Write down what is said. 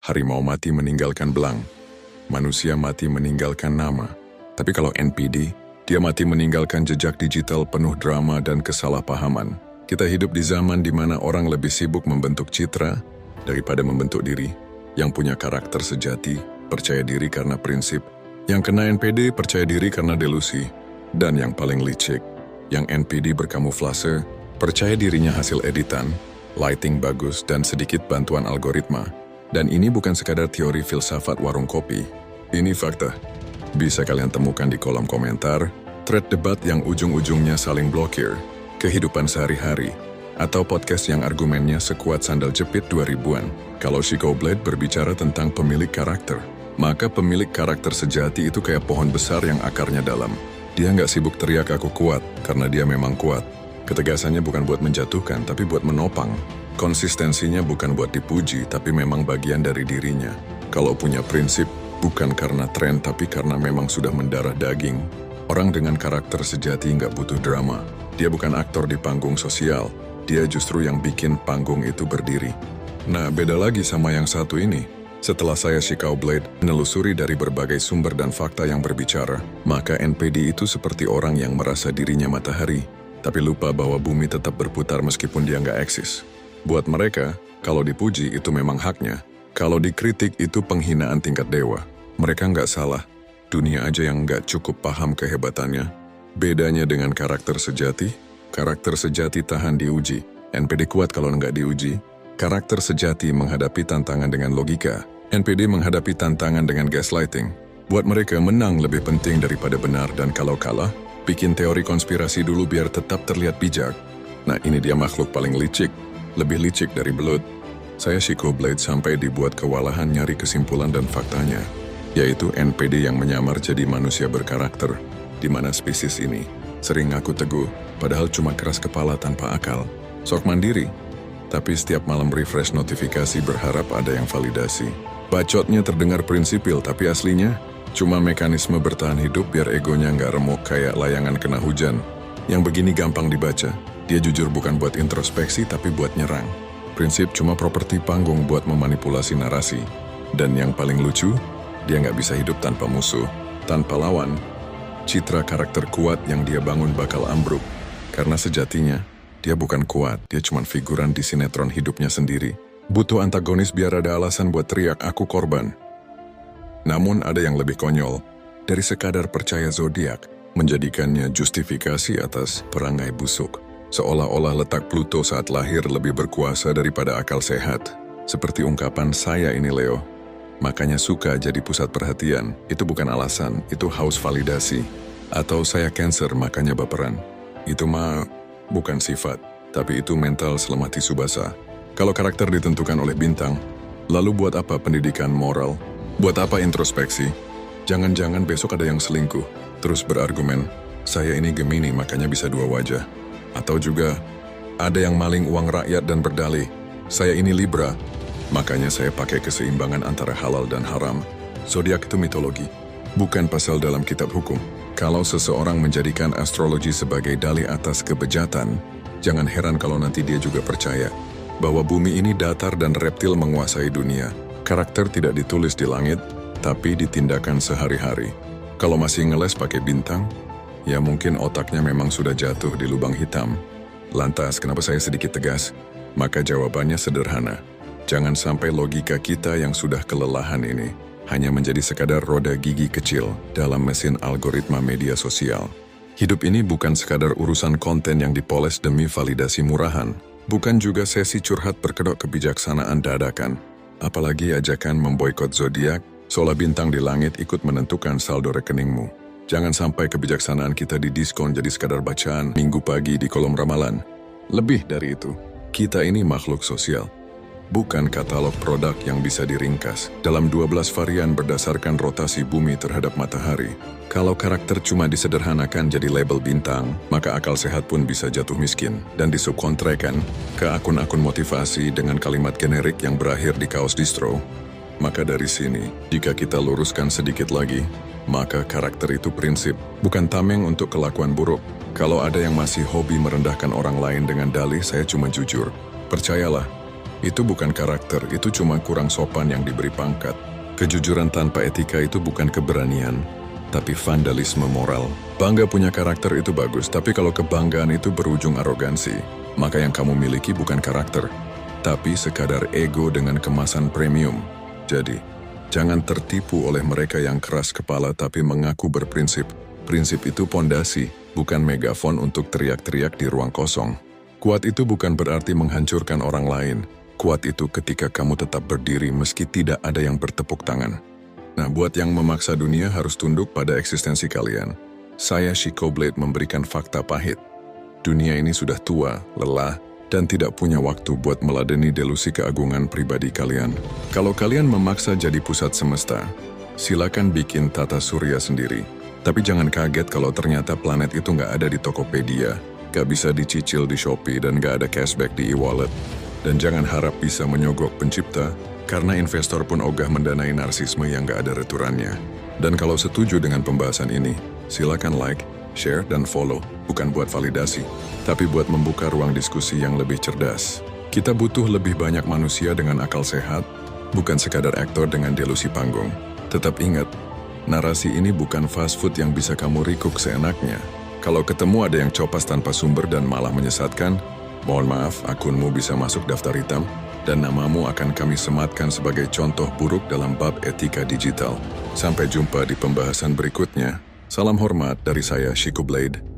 Harimau mati meninggalkan belang. Manusia mati meninggalkan nama. Tapi kalau NPD, dia mati meninggalkan jejak digital penuh drama dan kesalahpahaman. Kita hidup di zaman di mana orang lebih sibuk membentuk citra daripada membentuk diri. Yang punya karakter sejati, percaya diri karena prinsip. Yang kena NPD, percaya diri karena delusi. Dan yang paling licik, yang NPD berkamuflase, percaya dirinya hasil editan, lighting bagus, dan sedikit bantuan algoritma. Dan ini bukan sekadar teori filsafat warung kopi. Ini fakta. Bisa kalian temukan di kolom komentar, thread debat yang ujung-ujungnya saling blokir, kehidupan sehari-hari, atau podcast yang argumennya sekuat sandal jepit 2000-an. Kalau Chico Blade berbicara tentang pemilik karakter, maka pemilik karakter sejati itu kayak pohon besar yang akarnya dalam. Dia nggak sibuk teriak aku kuat, karena dia memang kuat. Ketegasannya bukan buat menjatuhkan, tapi buat menopang. Konsistensinya bukan buat dipuji, tapi memang bagian dari dirinya. Kalau punya prinsip, bukan karena tren, tapi karena memang sudah mendarah daging. Orang dengan karakter sejati nggak butuh drama. Dia bukan aktor di panggung sosial. Dia justru yang bikin panggung itu berdiri. Nah, beda lagi sama yang satu ini. Setelah saya Chico Blade menelusuri dari berbagai sumber dan fakta yang berbicara, maka NPD itu seperti orang yang merasa dirinya matahari, tapi lupa bahwa bumi tetap berputar meskipun dia nggak eksis. Buat mereka, kalau dipuji itu memang haknya. Kalau dikritik itu penghinaan tingkat dewa. Mereka nggak salah. Dunia aja yang nggak cukup paham kehebatannya. Bedanya dengan karakter sejati tahan diuji. NPD kuat kalau nggak diuji. Karakter sejati menghadapi tantangan dengan logika. NPD menghadapi tantangan dengan gaslighting. Buat mereka menang lebih penting daripada benar, dan kalau kalah, bikin teori konspirasi dulu biar tetap terlihat bijak. Nah, ini dia makhluk paling licik. Lebih licik dari belut. Saya Chico Blade sampai dibuat kewalahan nyari kesimpulan dan faktanya, yaitu NPD yang menyamar jadi manusia berkarakter, di mana spesies ini sering ngaku teguh, padahal cuma keras kepala tanpa akal. Sok mandiri, tapi setiap malam refresh notifikasi berharap ada yang validasi. Bacotnya terdengar prinsipil, tapi aslinya cuma mekanisme bertahan hidup biar egonya nggak remuk kayak layangan kena hujan. Yang begini gampang dibaca. Dia jujur bukan buat introspeksi, tapi buat nyerang. Prinsip cuma properti panggung buat memanipulasi narasi. Dan yang paling lucu, dia nggak bisa hidup tanpa musuh, tanpa lawan. Citra karakter kuat yang dia bangun bakal ambruk. Karena sejatinya, dia bukan kuat, dia cuma figuran di sinetron hidupnya sendiri. Butuh antagonis biar ada alasan buat teriak, aku korban. Namun ada yang lebih konyol. Dari sekadar percaya zodiak, menjadikannya justifikasi atas perangai busuk. Seolah-olah letak Pluto saat lahir lebih berkuasa daripada akal sehat. Seperti ungkapan saya ini Leo, makanya suka jadi pusat perhatian. Itu bukan alasan, itu haus validasi. Atau saya Cancer makanya baperan. Itu mah bukan sifat, tapi itu mental selama tisu basah. Kalau karakter ditentukan oleh bintang, lalu buat apa pendidikan moral? Buat apa introspeksi? Jangan-jangan besok ada yang selingkuh, terus berargumen, saya ini Gemini makanya bisa dua wajah. Atau juga, ada yang maling uang rakyat dan berdalih, saya ini Libra, makanya saya pakai keseimbangan antara halal dan haram. Zodiak itu mitologi, bukan pasal dalam kitab hukum. Kalau seseorang menjadikan astrologi sebagai dalih atas kebejatan, jangan heran kalau nanti dia juga percaya bahwa bumi ini datar dan reptil menguasai dunia. Karakter tidak ditulis di langit, tapi ditindakan sehari-hari. Kalau masih ngeles pakai bintang, ya mungkin otaknya memang sudah jatuh di lubang hitam. Lantas, kenapa saya sedikit tegas? Maka jawabannya sederhana. Jangan sampai logika kita yang sudah kelelahan ini hanya menjadi sekadar roda gigi kecil dalam mesin algoritma media sosial. Hidup ini bukan sekadar urusan konten yang dipoles demi validasi murahan. Bukan juga sesi curhat berkedok kebijaksanaan dadakan. Apalagi ajakan memboikot zodiak, seolah bintang di langit ikut menentukan saldo rekeningmu. Jangan sampai kebijaksanaan kita didiskon jadi sekadar bacaan minggu pagi di kolom ramalan. Lebih dari itu, kita ini makhluk sosial. Bukan katalog produk yang bisa diringkas dalam 12 varian berdasarkan rotasi bumi terhadap matahari. Kalau karakter cuma disederhanakan jadi label bintang, maka akal sehat pun bisa jatuh miskin dan disubkontrekan ke akun-akun motivasi dengan kalimat generik yang berakhir di kaos distro. Maka dari sini, jika kita luruskan sedikit lagi, maka karakter itu prinsip, bukan tameng untuk kelakuan buruk. Kalau ada yang masih hobi merendahkan orang lain dengan dalih saya cuma jujur, percayalah, Itu bukan karakter, itu cuma kurang sopan yang diberi pangkat. Kejujuran tanpa etika itu bukan keberanian, tapi vandalisme moral. Bangga punya karakter itu bagus, tapi kalau kebanggaan itu berujung arogansi, maka yang kamu miliki bukan karakter, tapi sekadar ego dengan kemasan premium. Jadi, jangan tertipu oleh mereka yang keras kepala tapi mengaku berprinsip. Prinsip itu pondasi, bukan megafon untuk teriak-teriak di ruang kosong. Kuat itu bukan berarti menghancurkan orang lain. Kuat itu ketika kamu tetap berdiri meski tidak ada yang bertepuk tangan. Nah, buat yang memaksa dunia harus tunduk pada eksistensi kalian. Saya Chico Blade memberikan fakta pahit. Dunia ini sudah tua, lelah, dan tidak punya waktu buat meladeni delusi keagungan pribadi kalian. Kalau kalian memaksa jadi pusat semesta, silakan bikin tata surya sendiri. Tapi jangan kaget kalau ternyata planet itu nggak ada di Tokopedia, nggak bisa dicicil di Shopee, dan nggak ada cashback di e-wallet. Dan jangan harap bisa menyogok pencipta, karena investor pun ogah mendanai narsisme yang nggak ada returannya. Dan kalau setuju dengan pembahasan ini, silakan like, share, dan follow. Bukan buat validasi, tapi buat membuka ruang diskusi yang lebih cerdas. Kita butuh lebih banyak manusia dengan akal sehat, bukan sekadar aktor dengan delusi panggung. Tetap ingat, narasi ini bukan fast food yang bisa kamu rikuk seenaknya. Kalau ketemu ada yang copas tanpa sumber dan malah menyesatkan, mohon maaf, akunmu bisa masuk daftar hitam, dan namamu akan kami sematkan sebagai contoh buruk dalam bab etika digital. Sampai jumpa di pembahasan berikutnya. Salam hormat dari saya, Chico Blade.